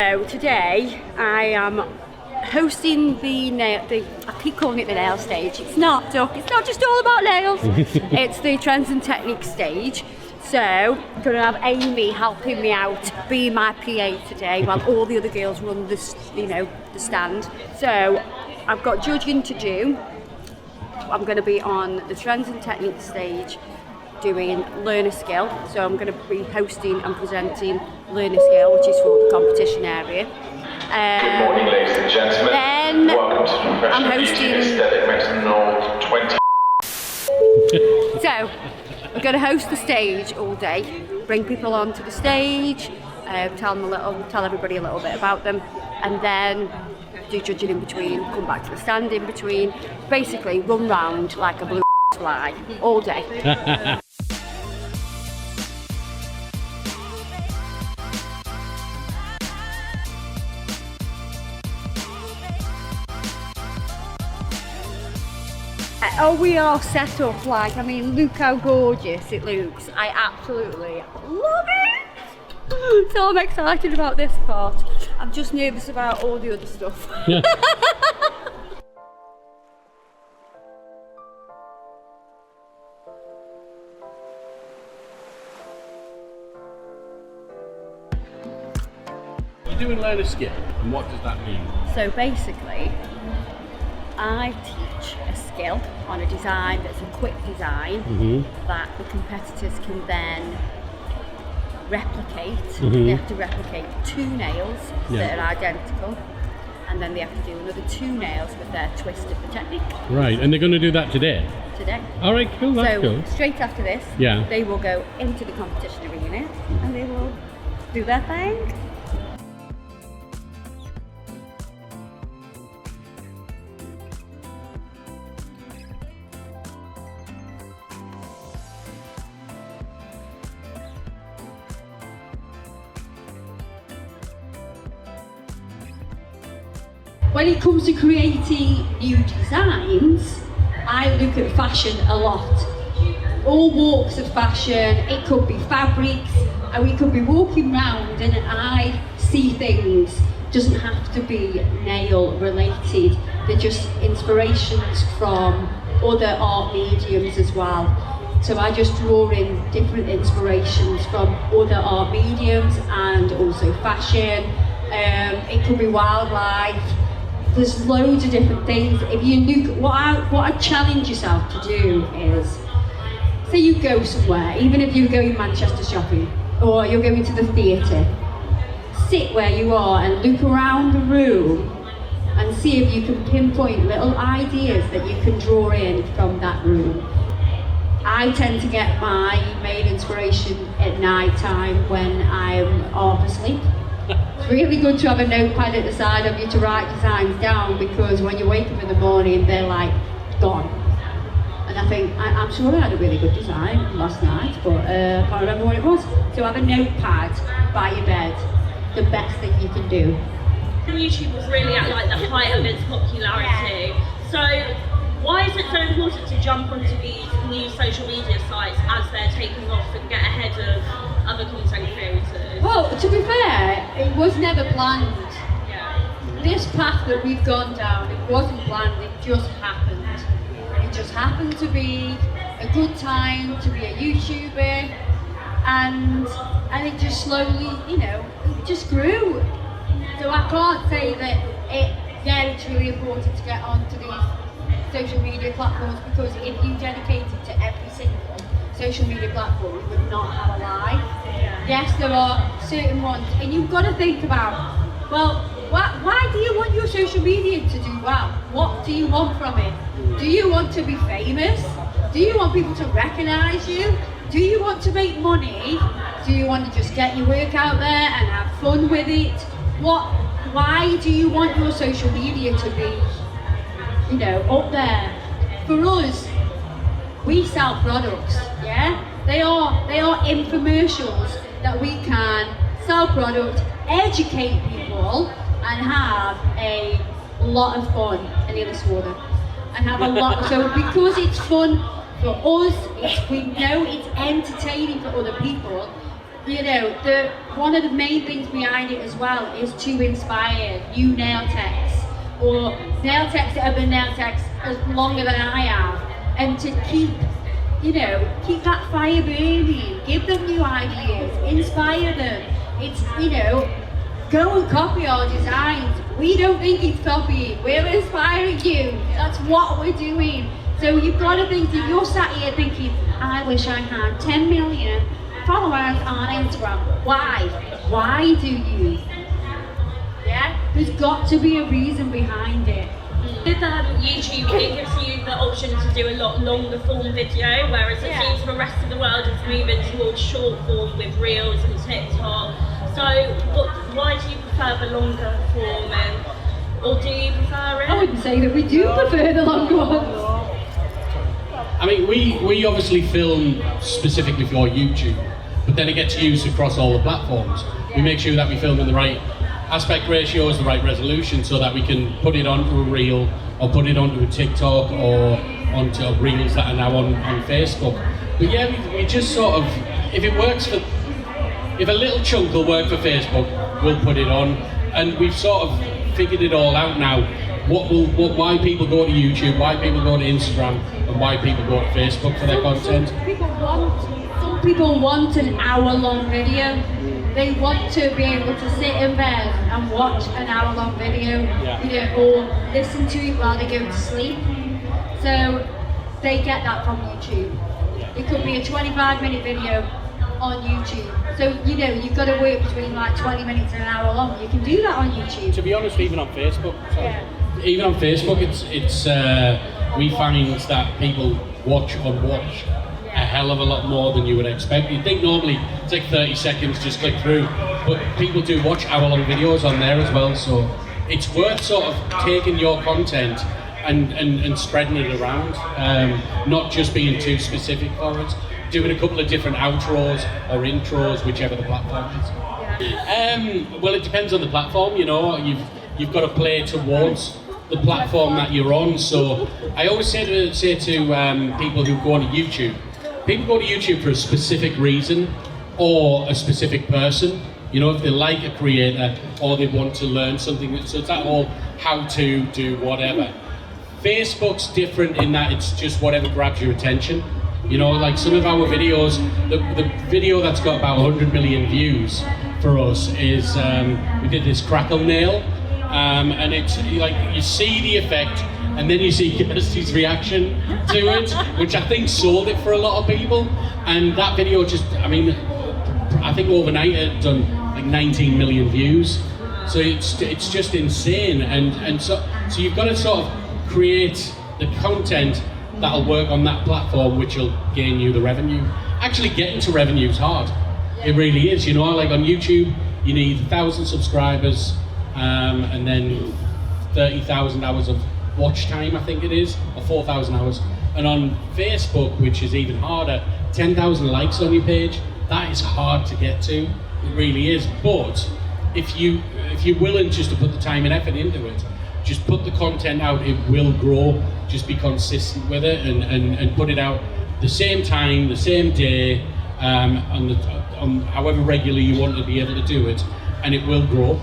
So today I am hosting I keep calling it the nail stage. It's not, Duck. It's not just all about nails. It's the Trends and Techniques stage. So I'm going to have Amy helping me out, being my PA today, while all the other girls run the stand. So I've got judging to do. I'm going to be on the Trends and Techniques stage doing Learn a Skill. So I'm going to be hosting and presenting Learn a Skill, which is for the competition area. Good morning, ladies and gentlemen. Then welcome to the I'm hosting Aesthetic Mexican 20. So I'm going to host the stage all day, bring people onto the stage, tell everybody a little bit about them, and then do judging in between, come back to the stand in between, basically run round like a blue fly all day. Oh, we are set up like, look how gorgeous it looks. I absolutely love it. So I'm excited about this part. I'm just nervous about all the other stuff. Yeah. You're doing Learn a Skill, and what does that mean? So basically, I teach a skill on a design that's a quick design that the competitors can then replicate. They have to replicate 2 nails that are identical, and then they have to do another 2 nails with their twist of the technique. Right, and they're going to do that today? Today. All right, cool, that's cool. So straight after this, they will go into the competition arena and they will do their thing. When it comes to creating new designs, I look at fashion a lot. All walks of fashion, it could be fabrics, and we could be walking around and I see things. Doesn't have to be nail related. They're just inspirations from other art mediums as well. So I just draw in different inspirations from other art mediums and also fashion. It could be wildlife. There's loads of different things. If you look, what I challenge yourself to do is, say you go somewhere, even if you're going Manchester shopping, or you're going to the theatre, sit where you are and look around the room and see if you can pinpoint little ideas that you can draw in from that room. I tend to get my main inspiration at night time when I'm half asleep. It's really good to have a notepad at the side of you to write designs down, because when you wake up in the morning they're like gone. And I think, I'm sure I had a really good design last night, but I can't remember what it was. So have a notepad by your bed, the best thing you can do. YouTube was really at like the height of its popularity. So why is it so important to jump onto these new social media sites as they're taking off and get ahead of other content creators? Well, to be fair, it was never planned. Yeah. This path that we've gone down, it wasn't planned, it just happened. It just happened to be a good time to be a YouTuber, and it just slowly, it just grew. So I can't say that it's really important to get onto these social media platforms, because if you dedicated to every single social media platform, you would not have a life. Yes, there are certain ones, and you've got to think about, well, why do you want your social media to do well? What do you want from it? Do you want to be famous? Do you want people to recognise you? Do you want to make money? Do you want to just get your work out there and have fun with it? Why do you want your social media to be, up there? For us, we sell products, yeah? They are infomercials that we can sell product, educate people, and have a lot of fun. I nearly swore there. And have a lot. So because it's fun for us, we know it's entertaining for other people, you know, one of the main things behind it as well is to inspire new nail techs or nail techs that have been nail techs as longer than I have, and to keep that fire burning, give them new ideas, inspire them. It's, go and copy our designs. We don't think it's copying, we're inspiring you. That's what we're doing. So you've got to think that you're sat here thinking, I wish I had 10 million followers on Instagram. Why? Why do you? Yeah? There's got to be a reason behind it. With YouTube, it gives you the option to do a lot longer form video, whereas it seems the rest of the world is moving towards short form with Reels and TikTok. So why do you prefer the longer form, or do you prefer it? I wouldn't say that we do prefer the longer ones. I mean, we obviously film specifically for YouTube, but then it gets used across all the platforms. We make sure that we film in the right aspect ratios, the right resolution, so that we can put it onto a reel or put it onto a TikTok or onto reels that are now on Facebook. But yeah, we just sort of, if a little chunk will work for Facebook, we'll put it on. And we've sort of figured it all out now. Why people go to YouTube, why people go to Instagram, and why people go to Facebook for their content. Some people want an hour-long video. They want to be able to sit in bed and watch an hour-long video, or listen to it while they go to sleep. So they get that from YouTube. It could be a 25-minute video on YouTube. So you've got to work between like 20 minutes and an hour long. You can do that on YouTube. To be honest, even on Facebook, even on Facebook, it's we find that people watch a hell of a lot more than you would expect. You'd think normally it's like 30 seconds, just click through, but people do watch hour-long videos on there as well, so it's worth sort of taking your content and spreading it around, not just being too specific for it, doing a couple of different outros or intros, whichever the platform is. Well, it depends on the platform, you've got to play towards the platform that you're on. So I always say to people who go on to YouTube, people go to YouTube for a specific reason or a specific person. If they like a creator or they want to learn something, so it's that whole how to do whatever. Facebook's different in that it's just whatever grabs your attention. Like some of our videos, the video that's got about 100 million views for us is, we did this crackle nail, and it's like you see the effect and then you see Kirsty's reaction to it, which I think sold it for a lot of people. And that video I think overnight it had done like 19 million views. So it's just insane, and so you've got to sort of create the content that'll work on that platform, which will gain you the revenue. Actually getting to revenue is hard. It really is, like on YouTube, you need 1,000 subscribers, and then 30,000 hours of watch time, I think it is, or 4,000 hours. And on Facebook, which is even harder, 10,000 likes on your page, that is hard to get to. It really is. But if you're willing just to put the time and effort into it, just put the content out, it will grow. Just be consistent with it and put it out the same time, the same day, on however regularly you want to be able to do it, and it will grow.